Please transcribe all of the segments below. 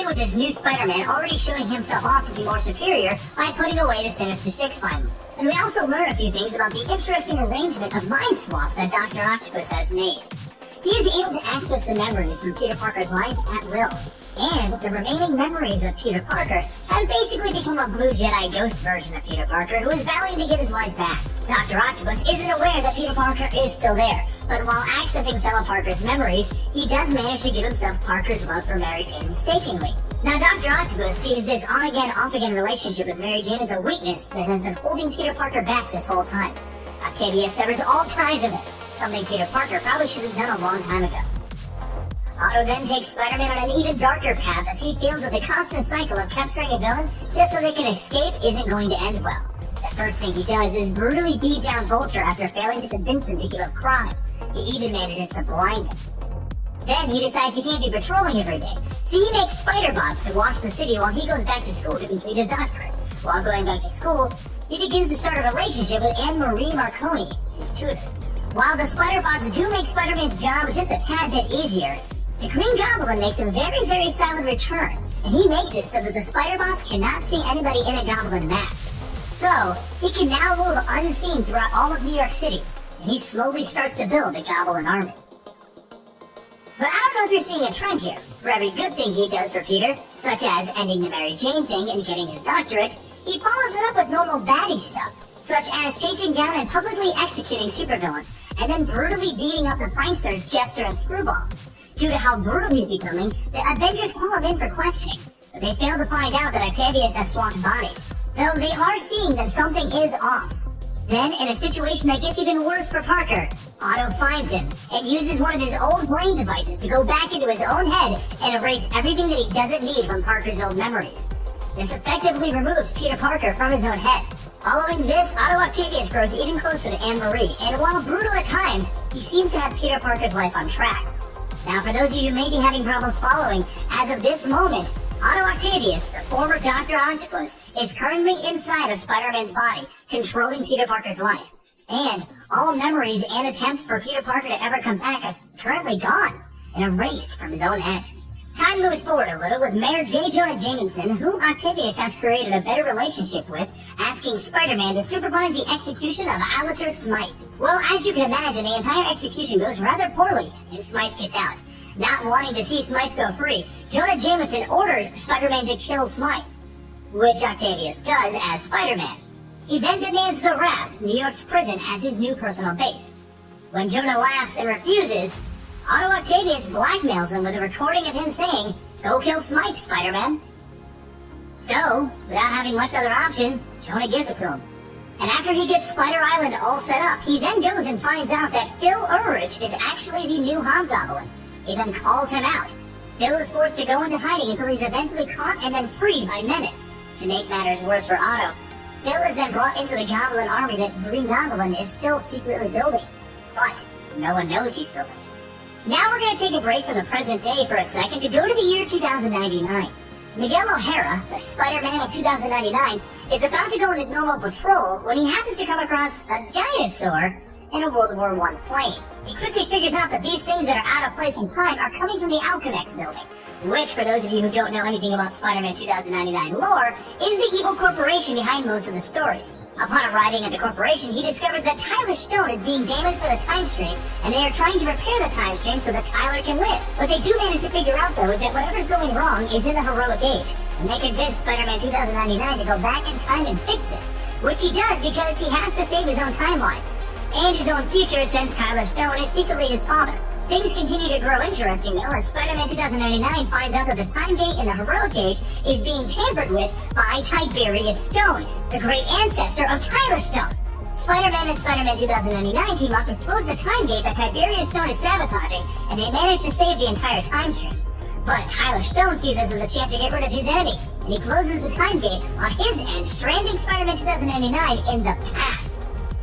begin with this new Spider-Man already showing himself off to be more superior by putting away the Sinister Six finally. And we also learn a few things about the interesting arrangement of Mind Swap that Dr. Octopus has made. He is able to access the memories from Peter Parker's life at will, and the remaining memories of Peter Parker have basically become a blue Jedi ghost version of Peter Parker who is vowing to get his life back. Dr. Octopus isn't aware that Peter Parker is still there, but while accessing some of Parker's memories, he does manage to give himself Parker's love for Mary Jane mistakenly. Now, Dr. Octopus sees this on-again, off-again relationship with Mary Jane as a weakness that has been holding Peter Parker back this whole time. Octavius severs all ties of it, something Peter Parker probably should have done a long time ago. Otto then takes Spider-Man on an even darker path as he feels that the constant cycle of capturing a villain just so they can escape isn't going to end well. The first thing he does is brutally beat down Vulture after failing to convince him to give up crime. He even manages to blind him. Then he decides he can't be patrolling every day, so he makes spider bots to watch the city while he goes back to school to complete his doctorate. While going back to school, he begins to start a relationship with Anne-Marie Marconi, his tutor. While the spider bots do make Spider-Man's job just a tad bit easier, the Green Goblin makes a very, very silent return, and he makes it so that the spider bots cannot see anybody in a goblin mask. So, he can now move unseen throughout all of New York City, and he slowly starts to build a goblin army. But I don't know if you're seeing a trend here. For every good thing he does for Peter, such as ending the Mary Jane thing and getting his doctorate, he follows it up with normal baddie stuff, such as chasing down and publicly executing supervillains, and then brutally beating up the pranksters Jester and Screwball. Due to how brutal he's becoming, the Avengers call him in for questioning, but they fail to find out that Octavius has swapped bodies, though they are seeing that something is off. Then, in a situation that gets even worse for Parker, Otto finds him and uses one of his old brain devices to go back into his own head and erase everything that he doesn't need from Parker's old memories. This effectively removes Peter Parker from his own head. Following this, Otto Octavius grows even closer to Anne-Marie, and while brutal at times, he seems to have Peter Parker's life on track. Now, for those of you who may be having problems following, as of this moment, Otto Octavius, the former Dr. Octopus, is currently inside of Spider-Man's body, controlling Peter Parker's life. And all memories and attempts for Peter Parker to ever come back is currently gone and erased from his own head. Time moves forward a little with Mayor J. Jonah Jameson, whom Octavius has created a better relationship with, asking Spider-Man to supervise the execution of Alastair Smythe. Well, as you can imagine, the entire execution goes rather poorly, and Smythe gets out. Not wanting to see Smythe go free, Jonah Jameson orders Spider-Man to kill Smythe, which Octavius does as Spider-Man. He then demands the Raft, New York's prison, as his new personal base. When Jonah laughs and refuses, Otto Octavius blackmails him with a recording of him saying, "Go kill Smythe, Spider-Man." So, without having much other option, Jonah gives it to him. And after he gets Spider Island all set up, he then goes and finds out that Phil Ulrich is actually the new Hobgoblin. He then calls him out. Phil is forced to go into hiding until he's eventually caught and then freed by Menace. To make matters worse for Otto, Phil is then brought into the Goblin army that the Green Goblin is still secretly building. But no one knows he's building. Now we're going to take a break from the present day for a second to go to the year 2099. Miguel O'Hara, the Spider-Man of 2099, is about to go on his normal patrol when he happens to come across a dinosaur in a World War I plane. He quickly figures out that these things that are out of place in time are coming from the Alchemax building, which, for those of you who don't know anything about Spider-Man 2099 lore, is the evil corporation behind most of the stories. Upon arriving at the corporation, he discovers that Tyler Stone is being damaged by the time stream, and they are trying to repair the time stream so that Tyler can live. What they do manage to figure out, though, is that whatever's going wrong is in the heroic age, and they convince Spider-Man 2099 to go back in time and fix this, which he does because he has to save his own timeline and his own future, since Tyler Stone is secretly his father. Things continue to grow interesting, though, as Spider-Man 2099 finds out that the time gate in the heroic age is being tampered with by Tiberius Stone, the great ancestor of Tyler Stone. Spider-Man and Spider-Man 2099 team up to close the time gate that Tiberius Stone is sabotaging, and they manage to save the entire time stream. But Tyler Stone sees this as a chance to get rid of his enemy, and he closes the time gate on his end, stranding Spider-Man 2099 in the past.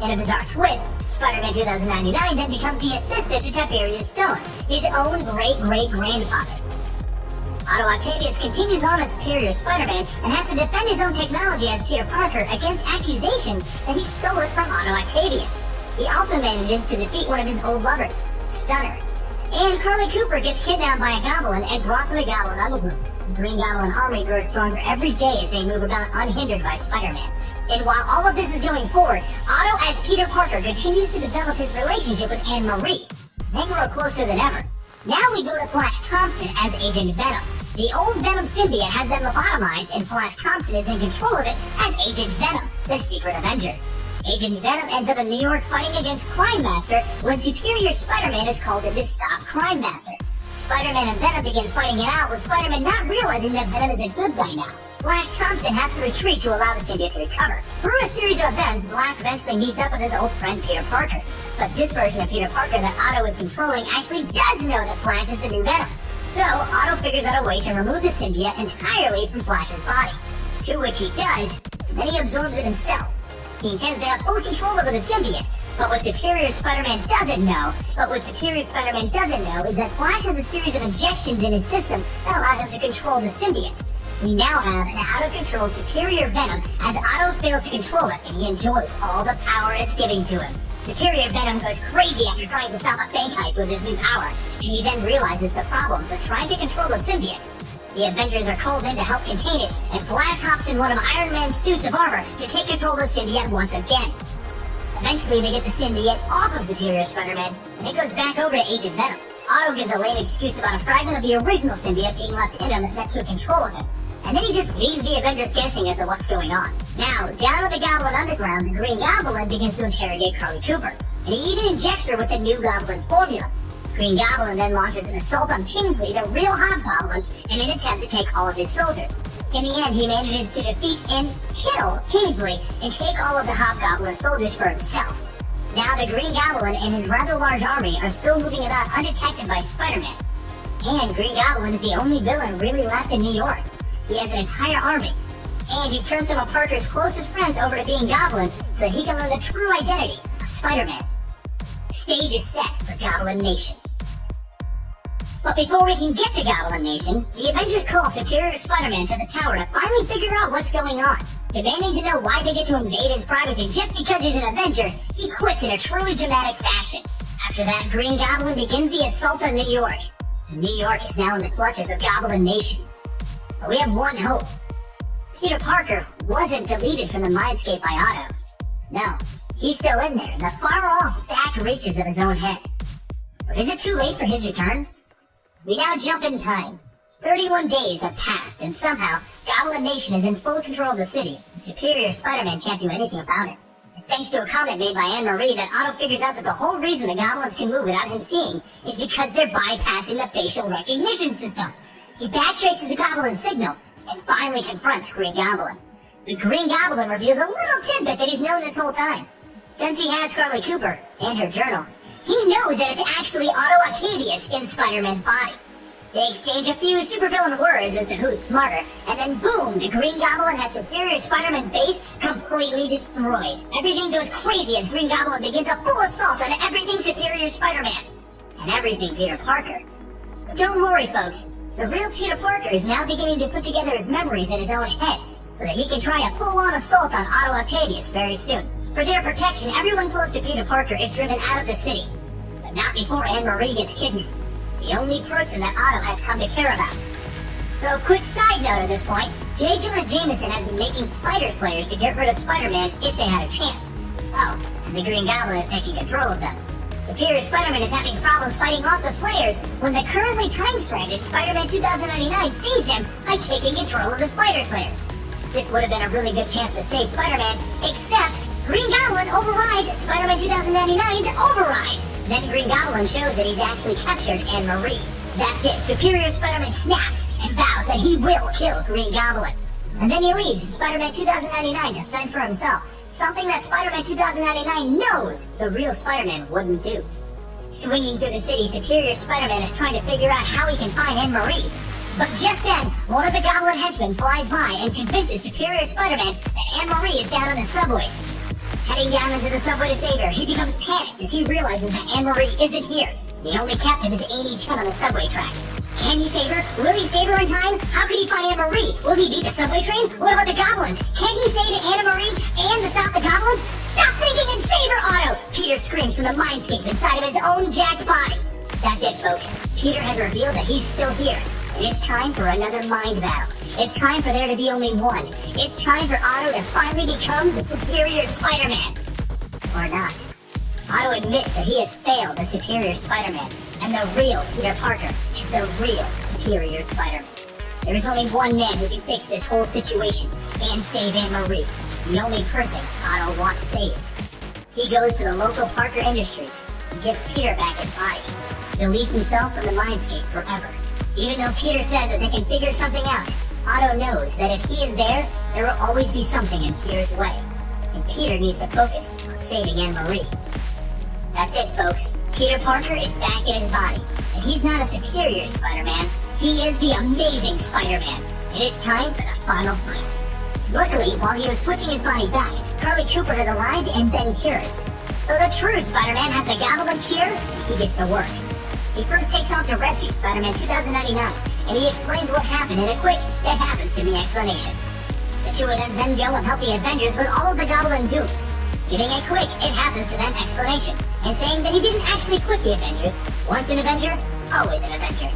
In a bizarre twist, Spider-Man 2099 then becomes the assistant to Tiberius Stone, his own great-great-grandfather. Otto Octavius continues on as Superior Spider-Man and has to defend his own technology as Peter Parker against accusations that he stole it from Otto Octavius. He also manages to defeat one of his old lovers, Stunner. And Carly Cooper gets kidnapped by a goblin and brought to the Goblin Underground. The Green Goblin army grows stronger every day as they move about unhindered by Spider-Man. And while all of this is going forward, Otto as Peter Parker continues to develop his relationship with Anne-Marie. They grow closer than ever. Now we go to Flash Thompson as Agent Venom. The old Venom symbiote has been lobotomized, and Flash Thompson is in control of it as Agent Venom, the Secret Avenger. Agent Venom ends up in New York fighting against Crime Master when Superior Spider-Man is called in to stop Crime Master. Spider-Man and Venom begin fighting it out, with Spider-Man not realizing that Venom is a good guy now. Flash Thompson has to retreat to allow the symbiote to recover. Through a series of events, Flash eventually meets up with his old friend Peter Parker. But this version of Peter Parker that Otto is controlling actually does know that Flash is the new Venom. So, Otto figures out a way to remove the symbiote entirely from Flash's body. To which he does, and then he absorbs it himself. He intends to have full control over the symbiote, but what Superior Spider-Man doesn't know is that Flash has a series of injections in his system that allow him to control the symbiote. We now have an out-of-control Superior Venom as Otto fails to control it, and he enjoys all the power it's giving to him. Superior Venom goes crazy after trying to stop a bank heist with his new power, and he then realizes the problems of trying to control the symbiote. The Avengers are called in to help contain it, and Flash hops in one of Iron Man's suits of armor to take control of the symbiote once again. Eventually, they get the symbiote off of Superior Spider-Man, and it goes back over to Agent Venom. Otto gives a lame excuse about a fragment of the original symbiote being left in him that took control of him. And then he just leaves the Avengers guessing as to what's going on. Now, down at the Goblin Underground, the Green Goblin begins to interrogate Carly Cooper, and he even injects her with the new Goblin formula. Green Goblin then launches an assault on Kingsley, the real Hobgoblin, in an attempt to take all of his soldiers. In the end, he manages to defeat and kill Kingsley and take all of the Hobgoblin soldiers for himself. Now, the Green Goblin and his rather large army are still moving about undetected by Spider-Man. And Green Goblin is the only villain really left in New York. He has an entire army, and he's turned some of Parker's closest friends over to being goblins so that he can learn the true identity of Spider-Man. The stage is set for Goblin Nation. But before we can get to Goblin Nation, the Avengers call Superior Spider-Man to the tower to finally figure out what's going on. Demanding to know why they get to invade his privacy just because he's an Avenger, he quits in a truly dramatic fashion. After that, Green Goblin begins the assault on New York. And New York is now in the clutches of Goblin Nation. But we have one hope. Peter Parker wasn't deleted from the mindscape by Otto. No, he's still in there, in the far-off back reaches of his own head. But is it too late for his return? We now jump in time. 31 days have passed, and somehow, Goblin Nation is in full control of the city, and Superior Spider-Man can't do anything about it. It's thanks to a comment made by Anne-Marie that Otto figures out that the whole reason the goblins can move without him seeing is because they're bypassing the facial recognition system. He backtraces the Goblin signal and finally confronts Green Goblin. The Green Goblin reveals a little tidbit that he's known this whole time. Since he has Carly Cooper and her journal, he knows that it's actually Otto Octavius in Spider-Man's body. They exchange a few supervillain words as to who's smarter, and then boom, the Green Goblin has Superior Spider-Man's base completely destroyed. Everything goes crazy as Green Goblin begins a full assault on everything Superior Spider-Man. And everything Peter Parker. But don't worry, folks. The real Peter Parker is now beginning to put together his memories in his own head, so that he can try a full-on assault on Otto Octavius very soon. For their protection, everyone close to Peter Parker is driven out of the city. But not before Anne-Marie gets kidnapped, the only person that Otto has come to care about. So, quick side note at this point, J. Jonah Jameson had been making Spider Slayers to get rid of Spider-Man if they had a chance. Oh, and the Green Goblin is taking control of them. Superior Spider-Man is having problems fighting off the Slayers when the currently time-stranded Spider-Man 2099 saves him by taking control of the Spider Slayers. This would have been a really good chance to save Spider-Man, except Green Goblin overrides Spider-Man 2099's override. Then Green Goblin shows that he's actually captured Anne-Marie. That's it, Superior Spider-Man snaps and vows that he will kill Green Goblin. And then he leaves Spider-Man 2099 to fend for himself, something that Spider-Man 2099 knows the real Spider-Man wouldn't do. Swinging through the city, Superior Spider-Man is trying to figure out how he can find Anne-Marie. But just then, one of the Goblin henchmen flies by and convinces Superior Spider-Man that Anne-Marie is down on the subways. Heading down into the subway to save her, he becomes panicked as he realizes that Anne-Marie isn't here. The only captive is Amy Chen on the subway tracks. Can he save her? Will he save her in time? How could he find Anne-Marie? Will he beat the subway train? What about the goblins? Can he save Anne-Marie and stop the goblins? Stop thinking and save her, Otto! Peter screams from the mindscape inside of his own jacked body. That's it, folks. Peter has revealed that he's still here. And it's time for another mind battle. It's time for there to be only one. It's time for Otto to finally become the superior Spider-Man. Or not. Otto admits that he has failed as superior Spider-Man, and the real Peter Parker is the real superior Spider-Man. There is only one man who can fix this whole situation and save Aunt Marie, the only person Otto wants saved. He goes to the local Parker Industries and gives Peter back his body. Deletes himself from the mindscape forever. Even though Peter says that they can figure something out, Otto knows that if he is there, there will always be something in Peter's way. And Peter needs to focus on saving Aunt Marie. That's it, folks. Peter Parker is back in his body. And he's not a superior Spider-Man. He is the amazing Spider-Man. And it's time for the final fight. Luckily, while he was switching his body back, Carly Cooper has arrived and been cured. So the true Spider-Man has the Goblin cure, and he gets to work. He first takes off to rescue Spider-Man 2099, and he explains what happened in a quick, it happens to me explanation. The two of them then go and help the Avengers with all of the Goblin goons, giving a quick, it happens to them explanation, and saying that he didn't actually quit the Avengers. Once an Avenger, always an Avenger.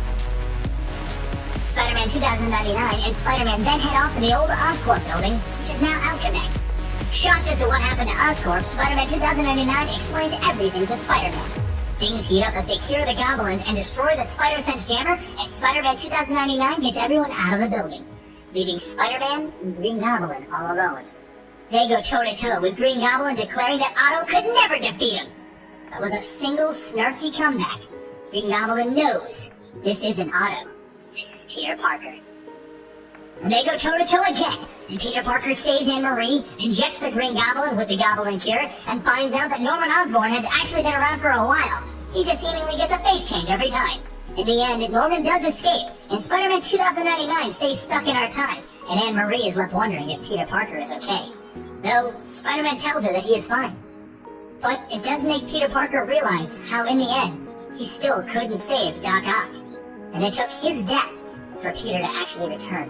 Spider-Man 2099 and Spider-Man then head off to the old Oscorp building, which is now Alchemax. Shocked as to what happened to Oscorp, Spider-Man 2099 explains everything to Spider-Man. Things heat up as they cure the Goblin and destroy the Spider-Sense jammer, and Spider-Man 2099 gets everyone out of the building, leaving Spider-Man and Green Goblin all alone. They go toe-to-toe with Green Goblin, declaring that Otto could never defeat him. But with a single snarky comeback, Green Goblin knows this isn't Otto. This is Peter Parker. And they go toe-to-toe again, and Peter Parker saves Aunt Marie, injects the Green Goblin with the Goblin cure, and finds out that Norman Osborn has actually been around for a while. He just seemingly gets a face change every time. In the end, Norman does escape, and Spider-Man 2099 stays stuck in our time, and Aunt Marie is left wondering if Peter Parker is okay. Though, Spider-Man tells her that he is fine. But it does make Peter Parker realize how, in the end, he still couldn't save Doc Ock. And it took his death for Peter to actually return.